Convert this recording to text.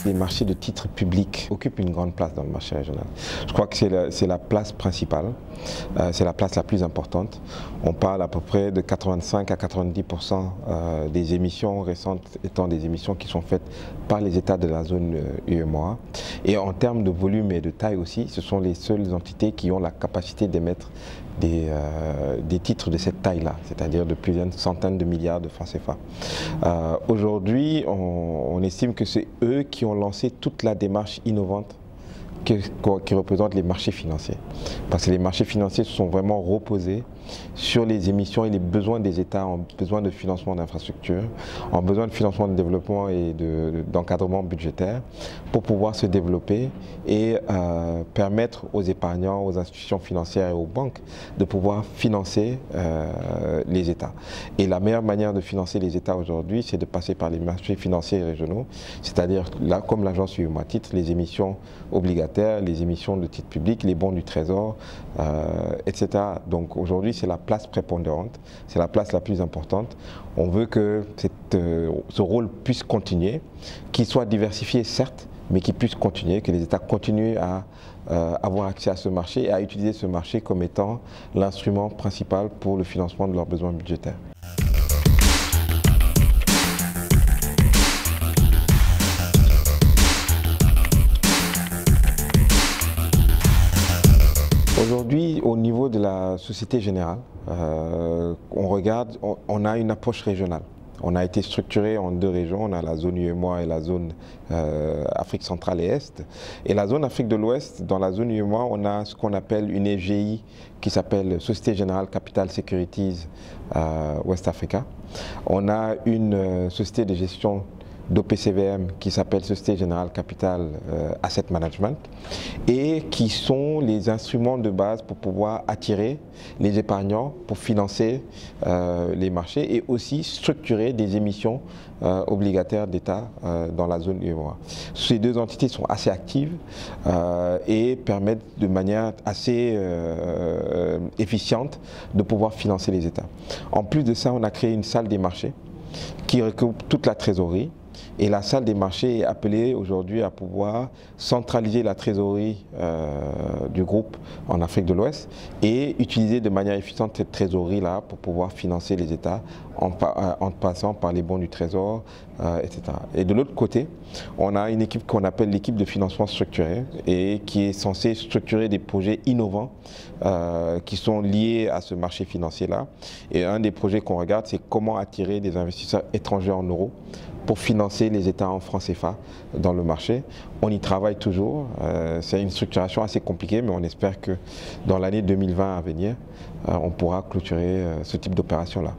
les marchés de titres publics occupent une grande place dans le marché régional. Je crois que c'est la place principale, c'est la place la plus importante. On parle à peu près de 85 à 90% des émissions récentes étant des émissions qui sont faites par les États de la zone UEMOA. Et en termes de volume et de taille aussi, ce sont les seules entités qui ont la capacité d'émettre des titres de cette taille-là, c'est-à-dire de plusieurs centaines de milliards de francs CFA. Aujourd'hui, on estime que c'est eux qui ont lancé toute la démarche innovante qui représente les marchés financiers. Parce que les marchés financiers se sont vraiment reposés sur les émissions et les besoins des États en besoin de financement d'infrastructures, en besoin de financement de développement et d'encadrement budgétaire pour pouvoir se développer et permettre aux épargnants, aux institutions financières et aux banques de pouvoir financer les États. Et la meilleure manière de financer les États aujourd'hui, c'est de passer par les marchés financiers régionaux, c'est-à-dire comme l'agence UEMOA titre, les émissions obligataires, les émissions de titres publics, les bons du trésor, etc. Donc aujourd'hui, c'est la place prépondérante, c'est la place la plus importante. On veut que ce rôle puisse continuer, qu'il soit diversifié certes, mais qu'il puisse continuer, que les États continuent à avoir accès à ce marché et à utiliser ce marché comme étant l'instrument principal pour le financement de leurs besoins budgétaires. Aujourd'hui, au niveau de la Société Générale, on a une approche régionale. On a été structuré en deux régions, on a la zone UEMOA et la zone Afrique centrale et Est. Et la zone Afrique de l'Ouest, dans la zone UEMOA, on a ce qu'on appelle une FGI qui s'appelle Société Générale Capital Securities West Africa. On a une société de gestion d'OPCVM qui s'appelle Société Générale Capital Asset Management et qui sont les instruments de base pour pouvoir attirer les épargnants pour financer les marchés et aussi structurer des émissions obligataires d'État dans la zone UEMOA. Ces deux entités sont assez actives et permettent de manière assez efficiente de pouvoir financer les États. En plus de ça, on a créé une salle des marchés qui recoupe toute la trésorerie. Et la salle des marchés est appelée aujourd'hui à pouvoir centraliser la trésorerie du groupe en Afrique de l'Ouest et utiliser de manière efficiente cette trésorerie-là pour pouvoir financer les États en passant par les bons du Trésor, etc. Et de l'autre côté, on a une équipe qu'on appelle l'équipe de financement structuré et qui est censée structurer des projets innovants qui sont liés à ce marché financier-là. Et un des projets qu'on regarde, c'est comment attirer des investisseurs étrangers en euros pour financer les États en francs CFA dans le marché. On y travaille toujours. C'est une structuration assez compliquée, mais on espère que dans l'année 2020 à venir, on pourra clôturer ce type d'opération-là.